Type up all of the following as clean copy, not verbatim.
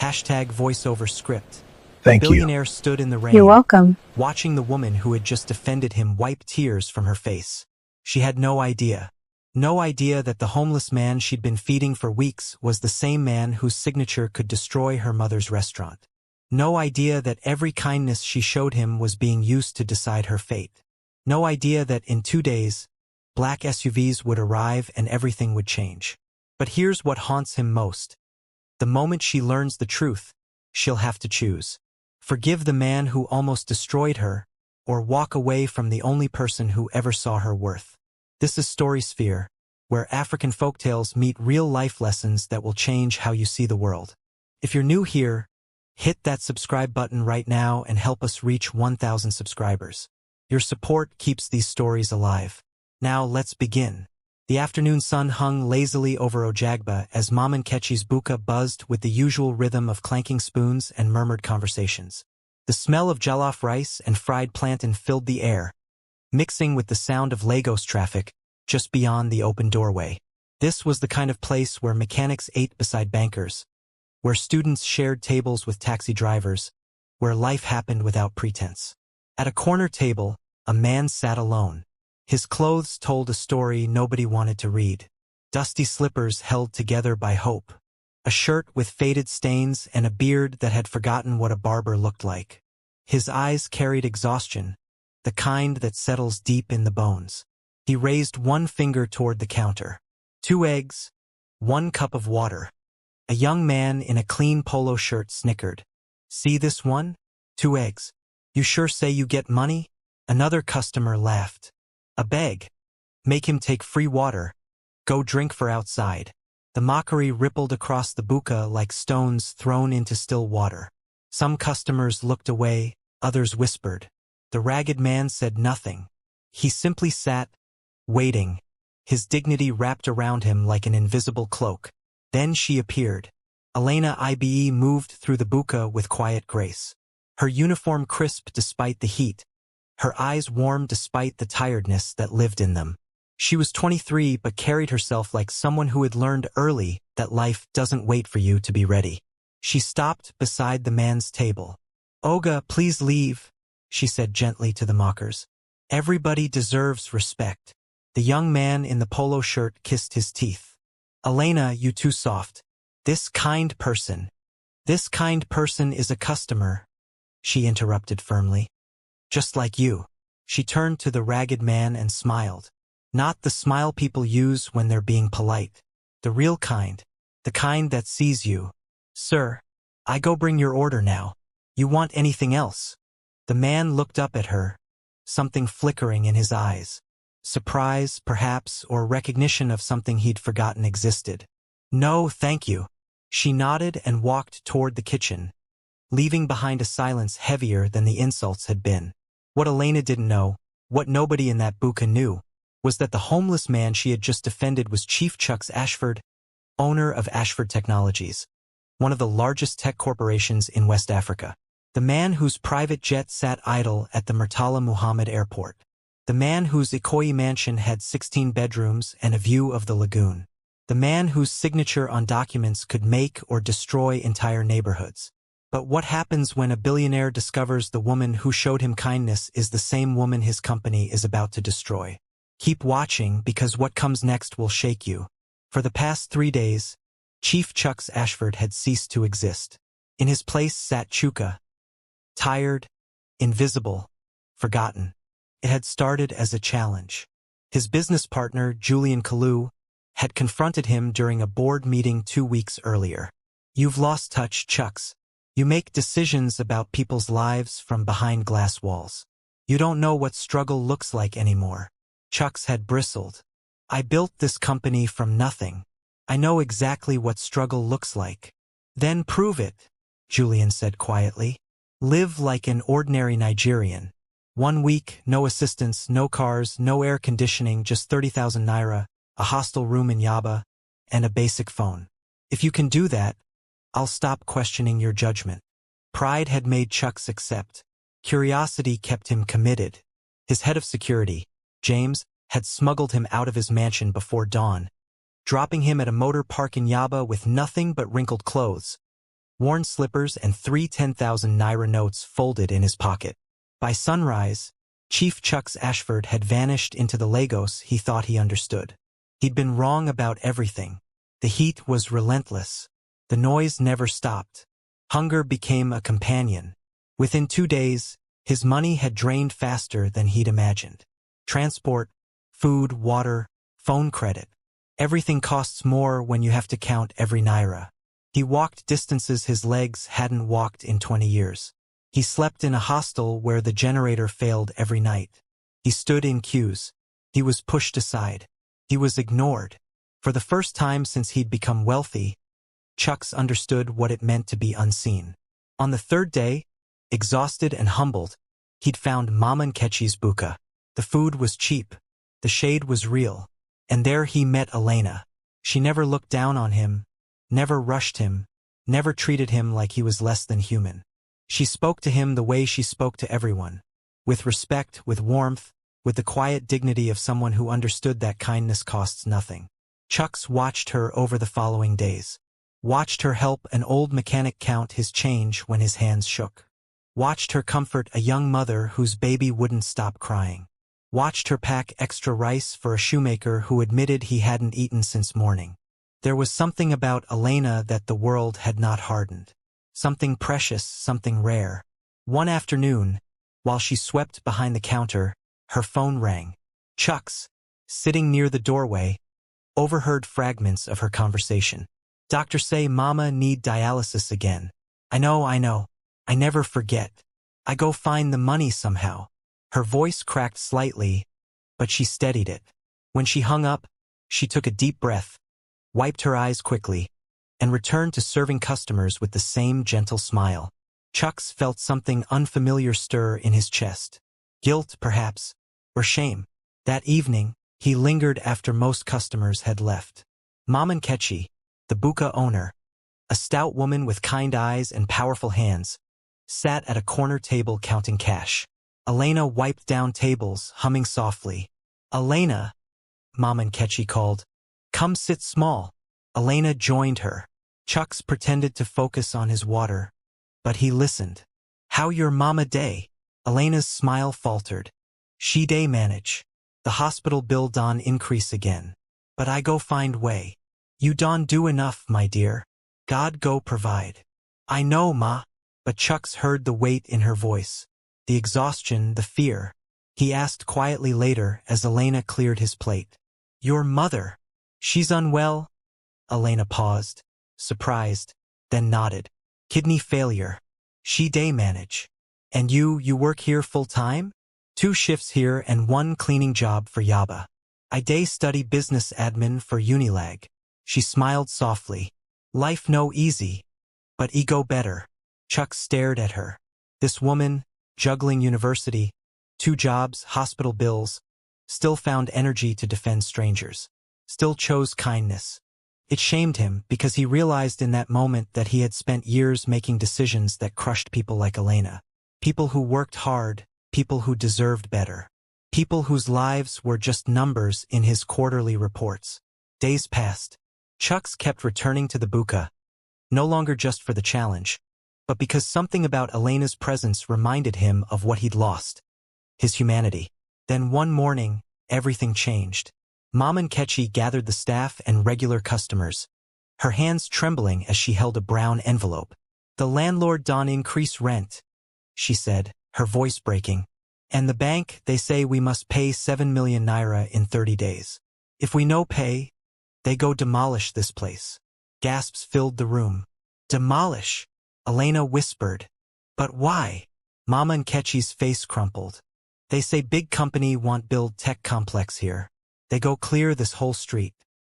#voiceover script. Thank you. Billionaire stood in the You're rain, welcome. watching the woman who had just defended him wipe tears from her face. She had no idea. No idea that the homeless man she'd been feeding for weeks was the same man whose signature could destroy her mother's restaurant. No idea that every kindness she showed him was being used to decide her fate. No idea that in 2 days, black SUVs would arrive and everything would change. But here's what haunts him most. The moment she learns the truth, she'll have to choose. Forgive the man who almost destroyed her, or walk away from the only person who ever saw her worth. This is Storysphere, where African folktales meet real-life lessons that will change how you see the world. If you're new here, hit that subscribe button right now and help us reach 1,000 subscribers. Your support keeps these stories alive. Now let's begin. The afternoon sun hung lazily over Ojagba as Mom and Ketchi's buka buzzed with the usual rhythm of clanking spoons and murmured conversations. The smell of jollof rice and fried plantain filled the air, mixing with the sound of Lagos traffic just beyond the open doorway. This was the kind of place where mechanics ate beside bankers, where students shared tables with taxi drivers, where life happened without pretense. At a corner table, a man sat alone. His clothes told a story nobody wanted to read. Dusty slippers held together by hope. A shirt with faded stains and a beard that had forgotten what a barber looked like. His eyes carried exhaustion, the kind that settles deep in the bones. He raised one finger toward the counter. 2 eggs, 1 cup of water. A young man in a clean polo shirt snickered. See this one? 2 eggs. You sure say you get money? Another customer laughed. A beg. Make him take free water. Go drink for outside. The mockery rippled across the buka like stones thrown into still water. Some customers looked away, others whispered. The ragged man said nothing. He simply sat, waiting, his dignity wrapped around him like an invisible cloak. Then she appeared. Elena IBE moved through the buka with quiet grace. Her uniform crisp despite the heat. Her eyes warm despite the tiredness that lived in them. She was 23 but carried herself like someone who had learned early that life doesn't wait for you to be ready. She stopped beside the man's table. "Oga, please leave," she said gently to the mockers. "Everybody deserves respect." The young man in the polo shirt kissed his teeth. "Elena, you too soft. This kind person is a customer," she interrupted firmly. "Just like you." She turned to the ragged man and smiled. Not the smile people use when they're being polite. The real kind. The kind that sees you. "Sir, I go bring your order now. You want anything else?" The man looked up at her, something flickering in his eyes. Surprise, perhaps, or recognition of something he'd forgotten existed. "No, thank you." She nodded and walked toward the kitchen, leaving behind a silence heavier than the insults had been. What Elena didn't know, what nobody in that buka knew, was that the homeless man she had just defended was Chief Chucks Ashford, owner of Ashford Technologies, one of the largest tech corporations in West Africa. The man whose private jet sat idle at the Murtala Muhammad Airport. The man whose Ikoyi mansion had 16 bedrooms and a view of the lagoon. The man whose signature on documents could make or destroy entire neighborhoods. But what happens when a billionaire discovers the woman who showed him kindness is the same woman his company is about to destroy? Keep watching because what comes next will shake you. For the past 3 days, Chief Chucks Ashford had ceased to exist. In his place sat Chuka. Tired, invisible, forgotten. It had started as a challenge. His business partner, Julian Kalu, had confronted him during a board meeting 2 weeks earlier. "You've lost touch, Chucks. You make decisions about people's lives from behind glass walls. You don't know what struggle looks like anymore." Chucks had bristled. "I built this company from nothing. I know exactly what struggle looks like." "Then prove it," Julian said quietly. "Live like an ordinary Nigerian. 1 week, no assistance, no cars, no air conditioning, just 30,000 naira, a hostel room in Yaba, and a basic phone. If you can do that, I'll stop questioning your judgment." Pride had made Chucks accept. Curiosity kept him committed. His head of security, James, had smuggled him out of his mansion before dawn, dropping him at a motor park in Yaba with nothing but wrinkled clothes. worn slippers and 3 10,000 naira notes folded in his pocket. By sunrise, Chief Chucks Ashford had vanished into the Lagos he thought he understood. He'd been wrong about everything. The heat was relentless. The noise never stopped. Hunger became a companion. Within 2 days, his money had drained faster than he'd imagined. Transport, food, water, phone credit. Everything costs more when you have to count every naira. He walked distances his legs hadn't walked in 20 years. He slept in a hostel where the generator failed every night. He stood in queues. He was pushed aside. He was ignored. For the first time since he'd become wealthy, Chucks understood what it meant to be unseen. On the third day, exhausted and humbled, he'd found Mama Nkechi's buka. The food was cheap. The shade was real. And there he met Elena. She never looked down on him, never rushed him, never treated him like he was less than human. She spoke to him the way she spoke to everyone, with respect, with warmth, with the quiet dignity of someone who understood that kindness costs nothing. Chucks watched her over the following days. Watched her help an old mechanic count his change when his hands shook. Watched her comfort a young mother whose baby wouldn't stop crying. Watched her pack extra rice for a shoemaker who admitted he hadn't eaten since morning. There was something about Elena that the world had not hardened. Something precious, something rare. One afternoon, while she swept behind the counter, her phone rang. Chucks, sitting near the doorway, overheard fragments of her conversation. Doctor say Mama need dialysis again. I know. I never forget. I go find the money somehow. Her voice cracked slightly, but she steadied it. When she hung up, she took a deep breath, wiped her eyes quickly, and returned to serving customers with the same gentle smile. Chucks felt something unfamiliar stir in his chest. Guilt, perhaps, or shame. That evening, he lingered after most customers had left. Mama Nkechi, the buka owner, a stout woman with kind eyes and powerful hands, sat at a corner table counting cash. Elena wiped down tables, humming softly. Elena, Mama Nkechi called. Come sit small. Elena joined her. Chucks pretended to focus on his water, but he listened. How your mama day? Elena's smile faltered. She day manage. The hospital bill don increase again. But I go find way. You don do enough, my dear. God go provide. I know, ma. But Chucks heard the weight in her voice. The exhaustion, the fear. He asked quietly later as Elena cleared his plate. Your mother. She's unwell? Elena paused, surprised, then nodded. Kidney failure. She day manage. And you work here full time? 2 shifts here and 1 cleaning job for Yaba. I day study business admin for Unilag. She smiled softly. Life no easy, but ego better. Chuck stared at her. This woman, juggling university, 2 jobs, hospital bills, still found energy to defend strangers. Still chose kindness. It shamed him because he realized in that moment that he had spent years making decisions that crushed people like Elena. People who worked hard, people who deserved better. People whose lives were just numbers in his quarterly reports. Days passed. Chucks kept returning to the buka, no longer just for the challenge, but because something about Elena's presence reminded him of what he'd lost. His humanity. Then one morning, everything changed. Mama Nkechi gathered the staff and regular customers, her hands trembling as she held a brown envelope. The landlord don increase rent, she said, her voice breaking. And the bank, they say we must pay 7 million naira in 30 days. If we no pay, they go demolish this place. Gasps filled the room. Demolish, Elena whispered. But why? Mama Nkechi's face crumpled. They say big company want build tech complex here. They go clear this whole street.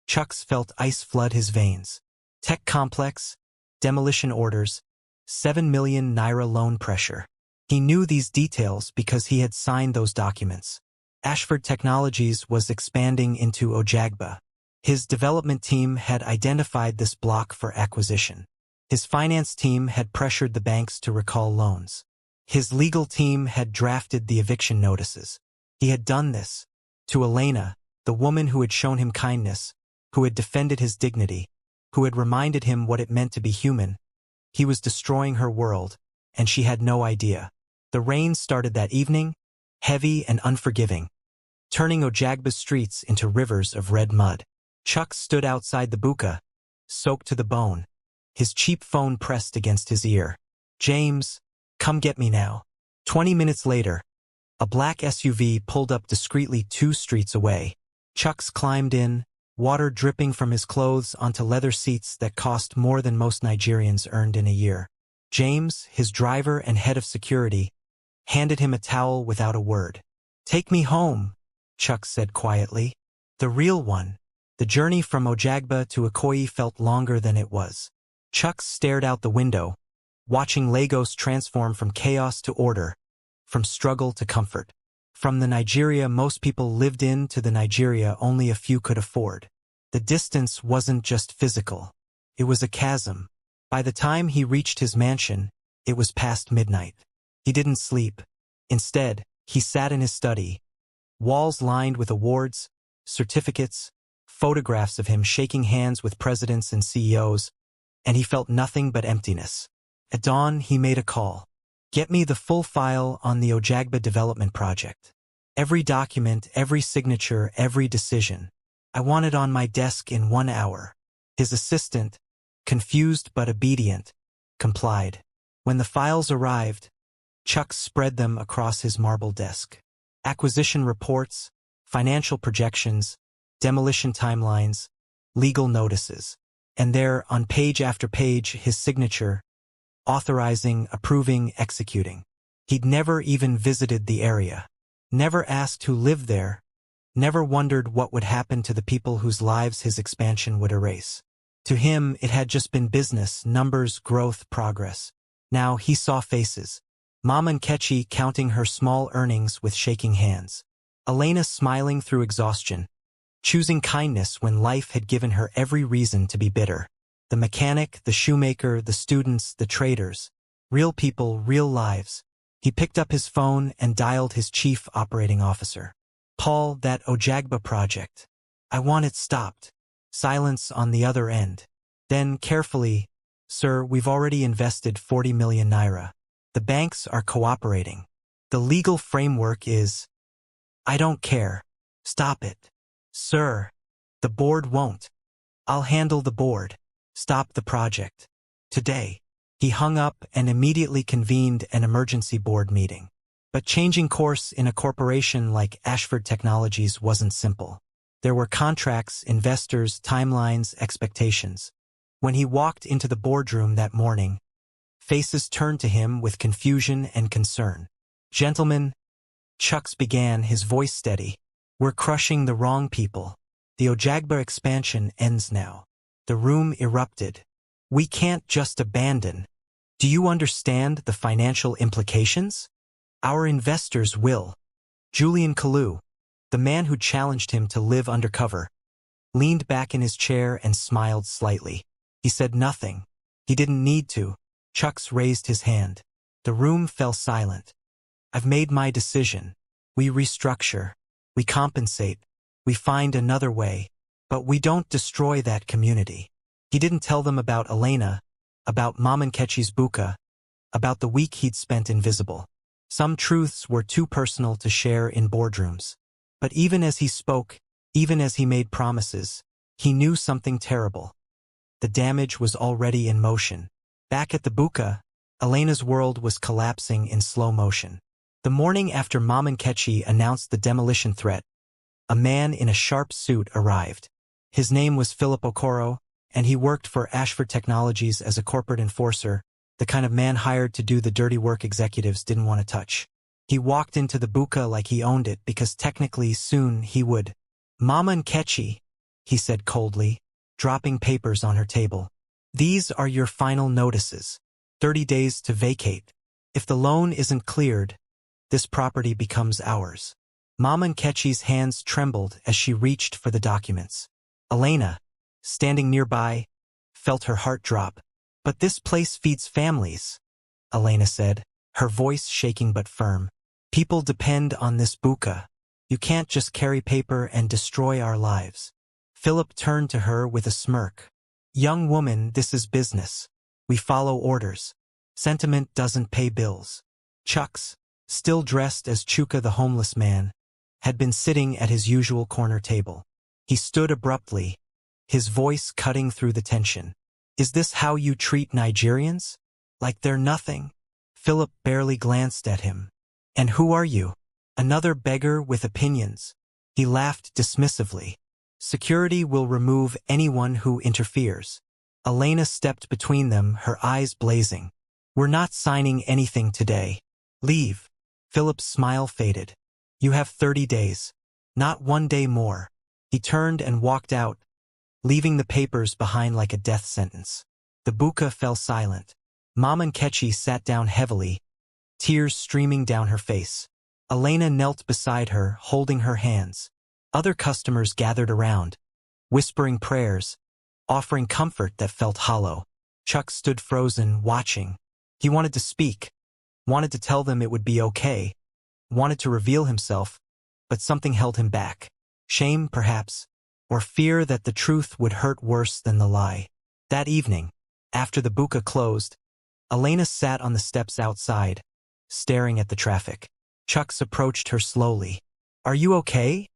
Chucks felt ice flood his veins. Tech complex, demolition orders, 7 million naira loan pressure. He knew these details because he had signed those documents. Ashford Technologies was expanding into Ojagba. His development team had identified this block for acquisition. His finance team had pressured the banks to recall loans. His legal team had drafted the eviction notices. He had done this to Elena, the woman who had shown him kindness, who had defended his dignity, who had reminded him what it meant to be human. He was destroying her world, and she had no idea. The rain started that evening, heavy and unforgiving, turning Ojagba's streets into rivers of red mud. Chucks stood outside the buka, soaked to the bone, his cheap phone pressed against his ear. "James, come get me now." 20 minutes later, a black SUV pulled up discreetly 2 streets away. Chucks climbed in, water dripping from his clothes onto leather seats that cost more than most Nigerians earned in a year. James, his driver and head of security, handed him a towel without a word. "Take me home," Chucks said quietly. "The real one." The journey from Ojagba to Ikoyi felt longer than it was. Chucks stared out the window, watching Lagos transform from chaos to order, from struggle to comfort. From the Nigeria most people lived in to the Nigeria only a few could afford. The distance wasn't just physical. It was a chasm. By the time he reached his mansion, it was past midnight. He didn't sleep. Instead, he sat in his study, walls lined with awards, certificates, photographs of him shaking hands with presidents and CEOs, and he felt nothing but emptiness. At dawn, he made a call. "Get me the full file on the Ojagba development project. Every document, every signature, every decision. I want it on my desk in 1 hour." His assistant, confused but obedient, complied. When the files arrived, Chucks spread them across his marble desk. Acquisition reports, financial projections, demolition timelines, legal notices. And there, on page after page, his signature, authorizing, approving, executing. He'd never even visited the area, never asked who lived there, never wondered what would happen to the people whose lives his expansion would erase. To him, it had just been business, numbers, growth, progress. Now he saw faces. Mama Nkechi counting her small earnings with shaking hands. Elena smiling through exhaustion, choosing kindness when life had given her every reason to be bitter. The mechanic, the shoemaker, the students, the traders. Real people, real lives. He picked up his phone and dialed his chief operating officer. "Paul, that Ojagba project. I want it stopped." Silence on the other end. Then, carefully, "Sir, we've already invested 40 million naira. The banks are cooperating. The legal framework is—" "I don't care. Stop it." "Sir, the board won't." "I'll handle the board. Stop the project. Today." He hung up and immediately convened an emergency board meeting. But changing course in a corporation like Ashford Technologies wasn't simple. There were contracts, investors, timelines, expectations. When he walked into the boardroom that morning, faces turned to him with confusion and concern. "Gentlemen," Chucks began, his voice steady, "we're crushing the wrong people. The Ojagba expansion ends now." The room erupted. "We can't just abandon. Do you understand the financial implications? Our investors will." Julian Kalu, the man who challenged him to live undercover, leaned back in his chair and smiled slightly. He said nothing. He didn't need to. Chucks raised his hand. The room fell silent. "I've made my decision. We restructure. We compensate. We find another way. But we don't destroy that community." He didn't tell them about Elena, about Mama Nkechi's buka, about the week he'd spent invisible. Some truths were too personal to share in boardrooms. But even as he spoke, even as he made promises, he knew something terrible. The damage was already in motion. Back at the buka, Elena's world was collapsing in slow motion. The morning after Mama Nkechi announced the demolition threat, a man in a sharp suit arrived. His name was Philip Okoro, and he worked for Ashford Technologies as a corporate enforcer, the kind of man hired to do the dirty work executives didn't want to touch. He walked into the buka like he owned it because technically soon he would. "Mama Nkechi," he said coldly, dropping papers on her table. "These are your final notices. 30 days to vacate. If the loan isn't cleared, this property becomes ours." Mama Nkechi's hands trembled as she reached for the documents. Elena, standing nearby, felt her heart drop. "But this place feeds families," Elena said, her voice shaking but firm. "People depend on this buka. You can't just carry paper and destroy our lives." Philip turned to her with a smirk. "Young woman, this is business. We follow orders. Sentiment doesn't pay bills. Chucks, still dressed as Chuka the homeless man, had been sitting at his usual corner table. He stood abruptly, his voice cutting through the tension. Is this how you treat Nigerians? Like they're nothing? Philip barely glanced at him. And who are you? Another beggar with opinions. He laughed dismissively. Security will remove anyone who interferes. Elena stepped between them, her eyes blazing. We're not signing anything today. Leave. Philip's smile faded. You have 30 days. Not 1 day more. He turned and walked out, leaving the papers behind like a death sentence. The buka fell silent. Mama Nkechi sat down heavily, tears streaming down her face. Elena knelt beside her, holding her hands. Other customers gathered around, whispering prayers, offering comfort that felt hollow. Chuck stood frozen, watching. He wanted to speak, wanted to tell them it would be okay, wanted to reveal himself, but something held him back. Shame, perhaps, or fear that the truth would hurt worse than the lie. That evening, after the buka closed, Elena sat on the steps outside, staring at the traffic. Chucks approached her slowly. Are you okay?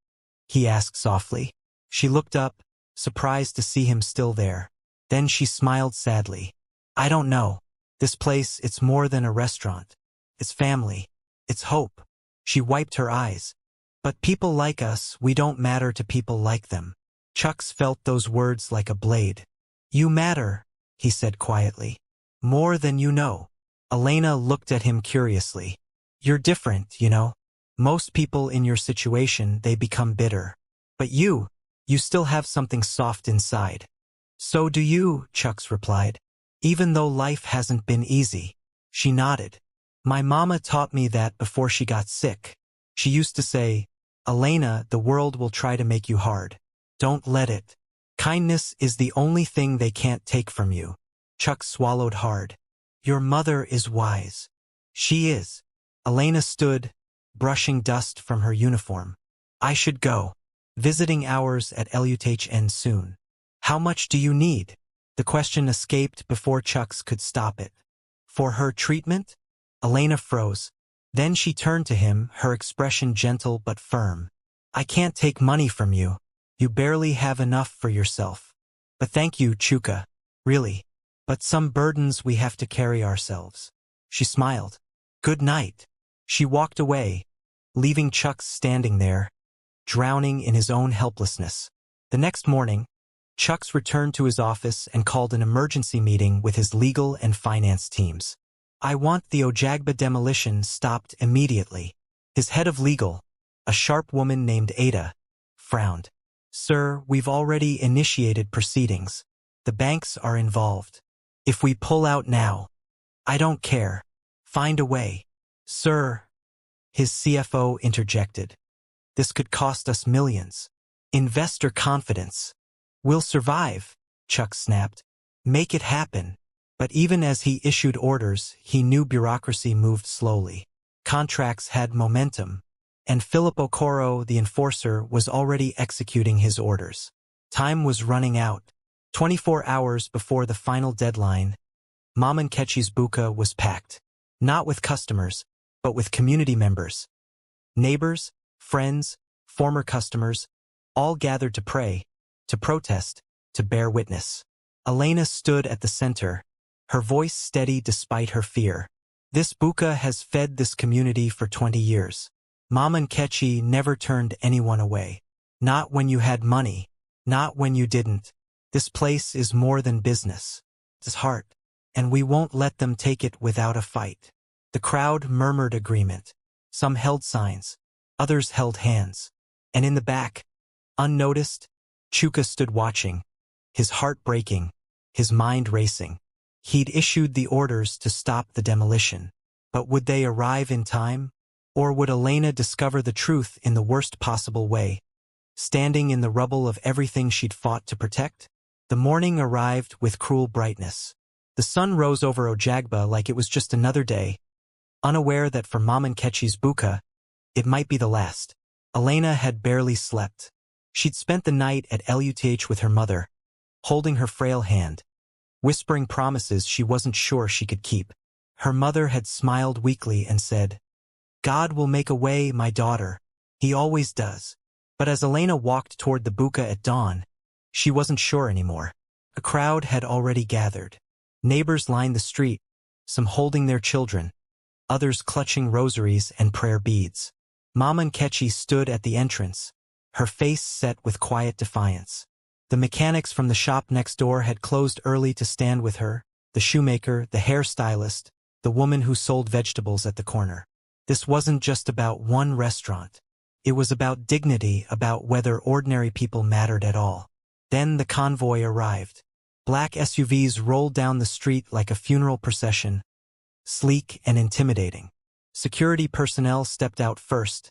He asked softly. She looked up, surprised to see him still there. Then she smiled sadly. I don't know. This place, it's more than a restaurant. It's family. It's hope. She wiped her eyes. But people like us, we don't matter to people like them. Chucks felt those words like a blade. You matter, he said quietly. More than you know. Elena looked at him curiously. You're different, you know. Most people in your situation, they become bitter. But you still have something soft inside. So do you, Chucks replied. Even though life hasn't been easy. She nodded. My mama taught me that before she got sick. She used to say, Elena, the world will try to make you hard. Don't let it. Kindness is the only thing they can't take from you. Chuck swallowed hard. Your mother is wise. She is. Elena stood, brushing dust from her uniform. I should go. Visiting hours at LUTH end soon. How much do you need? The question escaped before Chucks could stop it. For her treatment? Elena froze. Then she turned to him, her expression gentle but firm. I can't take money from you. You barely have enough for yourself. But thank you, Chuka. Really. But some burdens we have to carry ourselves. She smiled. Good night. She walked away, leaving Chucks standing there, drowning in his own helplessness. The next morning, Chucks returned to his office and called an emergency meeting with his legal and finance teams. I want the Ojagba demolition stopped immediately. His head of legal, a sharp woman named Ada, frowned. Sir, we've already initiated proceedings. The banks are involved. If we pull out now, I don't care. Find a way. Sir, his CFO interjected. This could cost us millions. Investor confidence. We'll survive, Chuck snapped. Make it happen. But even as he issued orders, he knew bureaucracy moved slowly. Contracts had momentum, and Philip Okoro, the enforcer, was already executing his orders. Time was running out. 24 hours before the final deadline, Mama Nkechi's buka was packed. Not with customers, but with community members. Neighbors, friends, former customers, all gathered to pray, to protest, to bear witness. Elena stood at the center, her voice steady despite her fear. This buka has fed this community for 20 years. Mama Nkechi never turned anyone away. Not when you had money, not when you didn't. This place is more than business. It's heart, and we won't let them take it without a fight. The crowd murmured agreement. Some held signs, others held hands. And in the back, unnoticed, Chuka stood watching, his heart breaking, his mind racing. He'd issued the orders to stop the demolition. But would they arrive in time? Or would Elena discover the truth in the worst possible way, standing in the rubble of everything she'd fought to protect? The morning arrived with cruel brightness. The sun rose over Ojagba like it was just another day, unaware that for Mama Nkechi's buka, it might be the last. Elena had barely slept. She'd spent the night at LUTH with her mother, holding her frail hand, whispering promises she wasn't sure she could keep. Her mother had smiled weakly and said, "God will make a way, my daughter. He always does." But as Elena walked toward the buka at dawn, she wasn't sure anymore. A crowd had already gathered. Neighbors lined the street, some holding their children, others clutching rosaries and prayer beads. Mama Nkechi stood at the entrance, her face set with quiet defiance. The mechanics from the shop next door had closed early to stand with her, the shoemaker, the hairstylist, the woman who sold vegetables at the corner. This wasn't just about one restaurant. It was about dignity, about whether ordinary people mattered at all. Then the convoy arrived. Black SUVs rolled down the street like a funeral procession, sleek and intimidating. Security personnel stepped out first,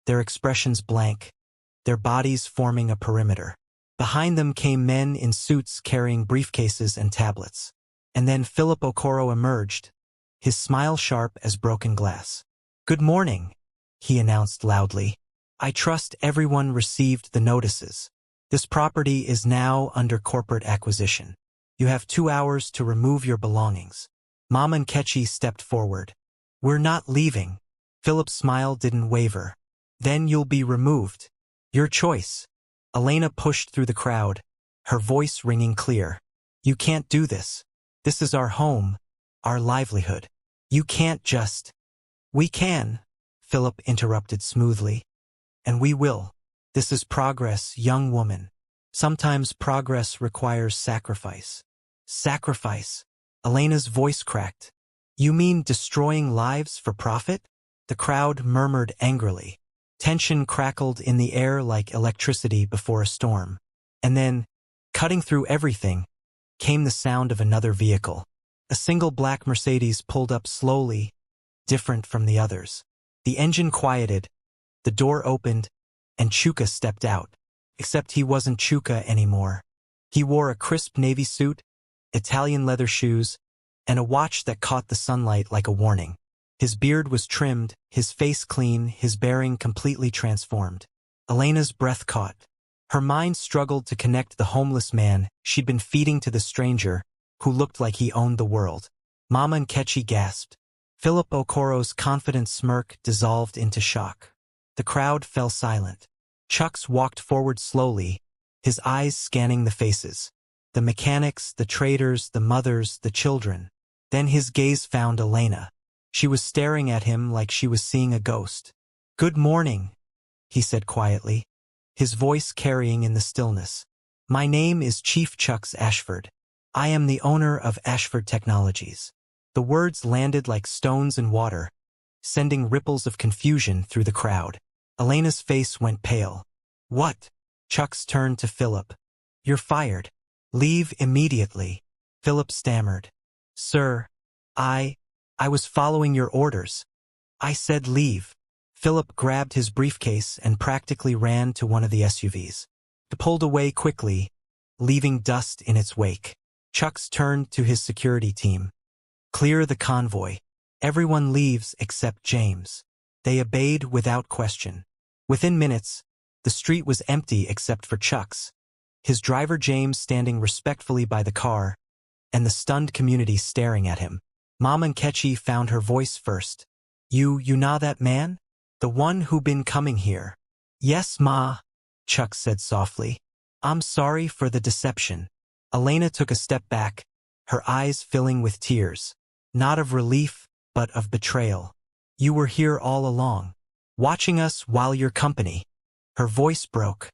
their expressions blank, their bodies forming a perimeter. Behind them came men in suits carrying briefcases and tablets. And then Philip Okoro emerged, his smile sharp as broken glass. "Good morning," he announced loudly. "I trust everyone received the notices. This property is now under corporate acquisition. You have 2 hours to remove your belongings." Mama Nkechi stepped forward. "We're not leaving." Philip's smile didn't waver. "Then you'll be removed. Your choice." Elena pushed through the crowd, her voice ringing clear. "You can't do this. This is our home, our livelihood. You can't just—" "We can," Philip interrupted smoothly. "And we will. This is progress, young woman. Sometimes progress requires sacrifice." "Sacrifice?" Elena's voice cracked. "You mean destroying lives for profit?" The crowd murmured angrily. Tension crackled in the air like electricity before a storm. And then, cutting through everything, came the sound of another vehicle. A single black Mercedes pulled up slowly, different from the others. The engine quieted, the door opened, and Chucks stepped out. Except he wasn't Chucks anymore. He wore a crisp navy suit, Italian leather shoes, and a watch that caught the sunlight like a warning. His beard was trimmed, his face clean, his bearing completely transformed. Elena's breath caught. Her mind struggled to connect the homeless man she'd been feeding to the stranger, who looked like he owned the world. Mama Nkechi gasped. Philip Okoro's confident smirk dissolved into shock. The crowd fell silent. Chucks walked forward slowly, his eyes scanning the faces. The mechanics, the traders, the mothers, the children. Then his gaze found Elena. She was staring at him like she was seeing a ghost. "Good morning," he said quietly, his voice carrying in the stillness. "My name is Chief Chucks Ashford. I am the owner of Ashford Technologies." The words landed like stones in water, sending ripples of confusion through the crowd. Elena's face went pale. "What?" Chucks turned to Philip. "You're fired. Leave immediately." Philip stammered. "Sir, I was following your orders. I said leave." Philip grabbed his briefcase and practically ran to one of the SUVs. It pulled away quickly, leaving dust in its wake. Chucks turned to his security team. "Clear the convoy. Everyone leaves except James." They obeyed without question. Within minutes, the street was empty except for Chucks, his driver James standing respectfully by the car, and the stunned community staring at him. Mama Nkechi found her voice first. You know that man? The one who been coming here?" "Yes, Ma," Chucks said softly. "I'm sorry for the deception." Elena took a step back, her eyes filling with tears. Not of relief, but of betrayal. "You were here all along, watching us while your company." Her voice broke.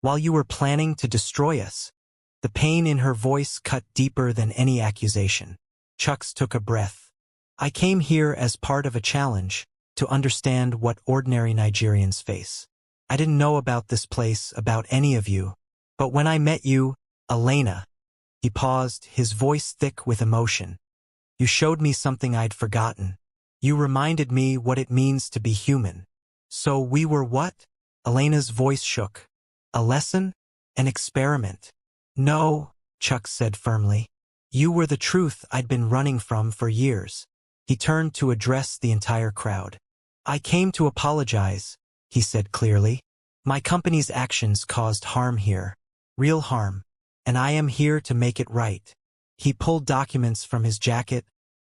"While you were planning to destroy us." The pain in her voice cut deeper than any accusation. Chucks took a breath. "I came here as part of a challenge, to understand what ordinary Nigerians face. I didn't know about this place, about any of you. But when I met you, Elena," he paused, his voice thick with emotion, "you showed me something I'd forgotten. You reminded me what it means to be human." "So we were what?" Elena's voice shook. "A lesson? An experiment?" "No," Chuck said firmly. "You were the truth I'd been running from for years." He turned to address the entire crowd. "I came to apologize," he said clearly. "My company's actions caused harm here. Real harm. And I am here to make it right." He pulled documents from his jacket,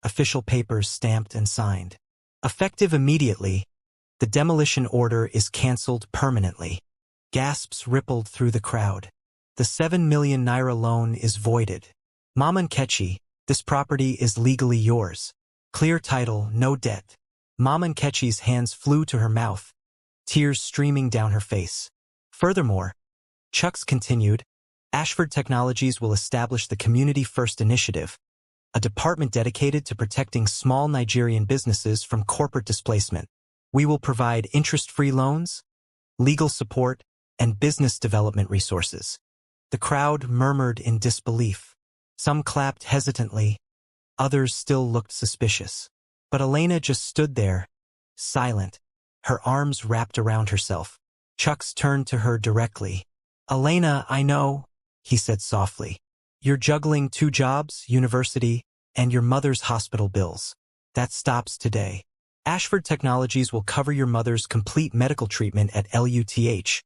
official papers stamped and signed. Effective immediately, the demolition order is cancelled permanently. Gasps rippled through the crowd. The 7 million naira loan is voided. Mama Nkechi, this property is legally yours. Clear title, no debt. Mama Nkechi's hands flew to her mouth, tears streaming down her face. Furthermore, Chucks continued, Ashford Technologies will establish the Community First Initiative, a department dedicated to protecting small Nigerian businesses from corporate displacement. We will provide interest-free loans, legal support, and business development resources. The crowd murmured in disbelief. Some clapped hesitantly, others still looked suspicious. But Elena just stood there, silent, her arms wrapped around herself. Chucks turned to her directly. Elena, I know, he said softly. You're juggling 2 jobs, university, and your mother's hospital bills. That stops today. Ashford Technologies will cover your mother's complete medical treatment at LUTH,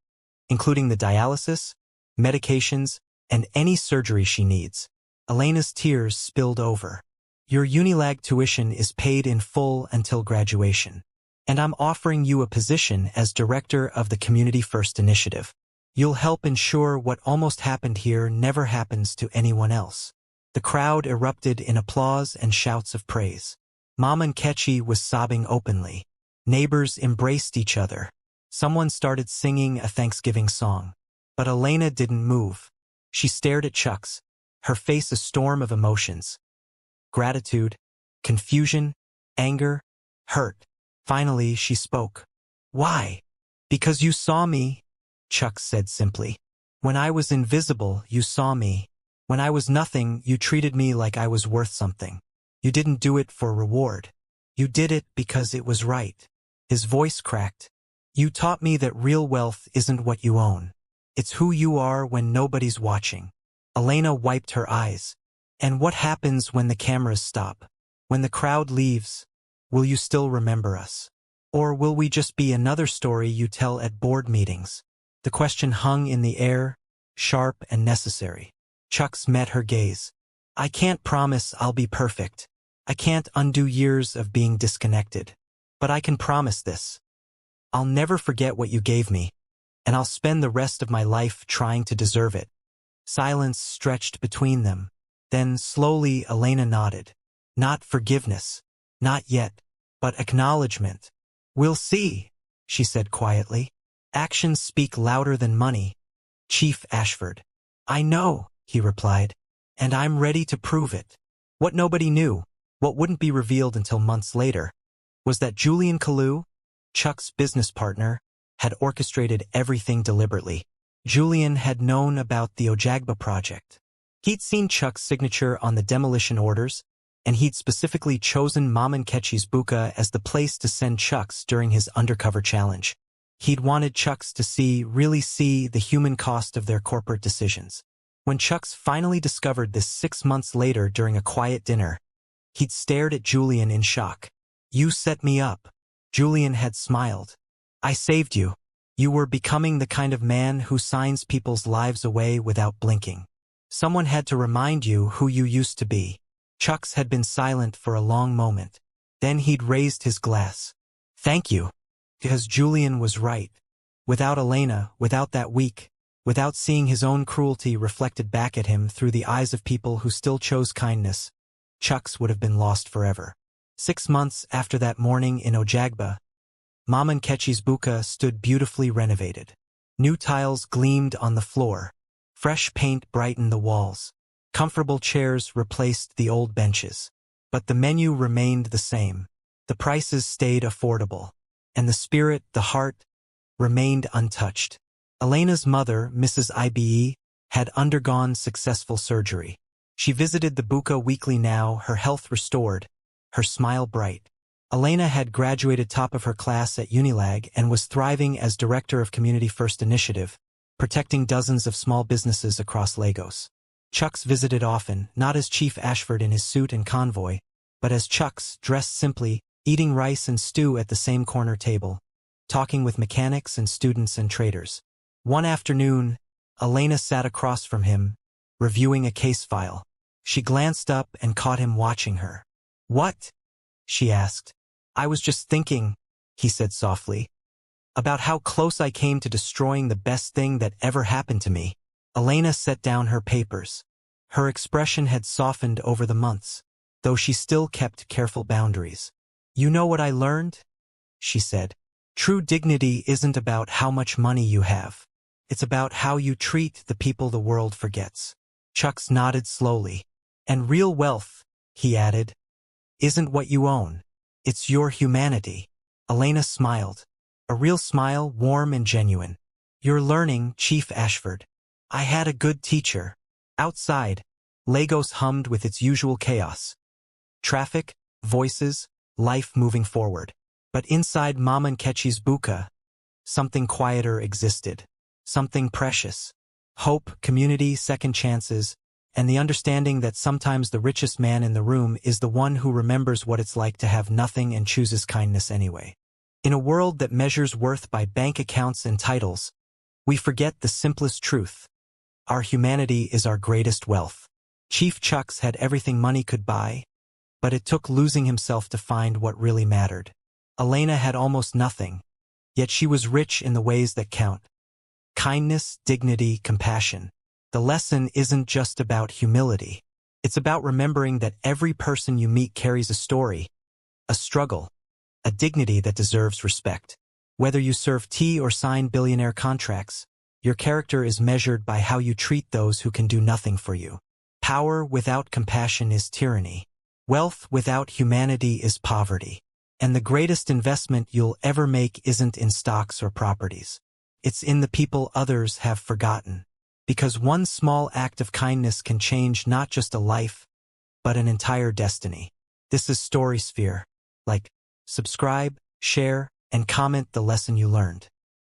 including the dialysis, medications, and any surgery she needs. Elena's tears spilled over. Your Unilag tuition is paid in full until graduation. And I'm offering you a position as director of the Community First Initiative. You'll help ensure what almost happened here never happens to anyone else. The crowd erupted in applause and shouts of praise. Mama Nkechi was sobbing openly. Neighbors embraced each other. Someone started singing a Thanksgiving song. But Elena didn't move. She stared at Chucks, her face a storm of emotions. Gratitude, confusion, anger, hurt. Finally, she spoke. Why? Because you saw me, Chucks said simply. When I was invisible, you saw me. When I was nothing, you treated me like I was worth something. You didn't do it for reward. You did it because it was right. His voice cracked. You taught me that real wealth isn't what you own. It's who you are when nobody's watching. Elena wiped her eyes. And what happens when the cameras stop? When the crowd leaves, will you still remember us? Or will we just be another story you tell at board meetings? The question hung in the air, sharp and necessary. Chucks met her gaze. I can't promise I'll be perfect. I can't undo years of being disconnected. But I can promise this. I'll never forget what you gave me, and I'll spend the rest of my life trying to deserve it. Silence stretched between them. Then slowly Elena nodded. Not forgiveness. Not yet. But acknowledgement. We'll see, she said quietly. Actions speak louder than money. Chief Ashford. I know, he replied. And I'm ready to prove it. What nobody knew, what wouldn't be revealed until months later, was that Julian Kalu, Chuck's business partner, had orchestrated everything deliberately. Julian had known about the Ojagba project. He'd seen Chuck's signature on the demolition orders, and he'd specifically chosen Mama Nkechi's buka as the place to send Chucks during his undercover challenge. He'd wanted Chucks to really see the human cost of their corporate decisions. When Chucks finally discovered this 6 months later during a quiet dinner, he'd stared at Julian in shock. You set me up. Julian had smiled. I saved you. You were becoming the kind of man who signs people's lives away without blinking. Someone had to remind you who you used to be. Chucks had been silent for a long moment. Then he'd raised his glass. Thank you. Because Julian was right. Without Elena, without that week, without seeing his own cruelty reflected back at him through the eyes of people who still chose kindness, Chucks would have been lost forever. 6 months after that morning in Ojagba, Mama Nkechi's buka stood beautifully renovated. New tiles gleamed on the floor. Fresh paint brightened the walls. Comfortable chairs replaced the old benches. But the menu remained the same. The prices stayed affordable. And the spirit, the heart, remained untouched. Elena's mother, Mrs. Ibe, had undergone successful surgery. She visited the buka weekly now, her health restored, her smile bright. Elena had graduated top of her class at Unilag and was thriving as director of Community First Initiative, protecting dozens of small businesses across Lagos. Chucks visited often, not as Chief Ashford in his suit and convoy, but as Chucks, dressed simply, eating rice and stew at the same corner table, talking with mechanics and students and traders. One afternoon, Elena sat across from him, reviewing a case file. She glanced up and caught him watching her. "What?" she asked. "I was just thinking," he said softly, "about how close I came to destroying the best thing that ever happened to me." Elena set down her papers. Her expression had softened over the months, though she still kept careful boundaries. "You know what I learned?" she said. "True dignity isn't about how much money you have. It's about how you treat the people the world forgets." Chucks nodded slowly. "And real wealth," he added, "isn't what you own. It's your humanity." Elena smiled. A real smile, warm and genuine. "You're learning, Chief Ashford. I had a good teacher." Outside, Lagos hummed with its usual chaos. Traffic, voices, life moving forward. But inside Mama Nkechi's buka, something quieter existed. Something precious. Hope, community, second chances, and the understanding that sometimes the richest man in the room is the one who remembers what it's like to have nothing and chooses kindness anyway. In a world that measures worth by bank accounts and titles, we forget the simplest truth. Our humanity is our greatest wealth. Chief Chucks had everything money could buy, but it took losing himself to find what really mattered. Elena had almost nothing, yet she was rich in the ways that count. Kindness, dignity, compassion. The lesson isn't just about humility. It's about remembering that every person you meet carries a story, a struggle, a dignity that deserves respect. Whether you serve tea or sign billionaire contracts, your character is measured by how you treat those who can do nothing for you. Power without compassion is tyranny. Wealth without humanity is poverty. And the greatest investment you'll ever make isn't in stocks or properties. It's in the people others have forgotten. Because one small act of kindness can change not just a life, but an entire destiny. This is Story Sphere. Like, subscribe, share, and comment the lesson you learned.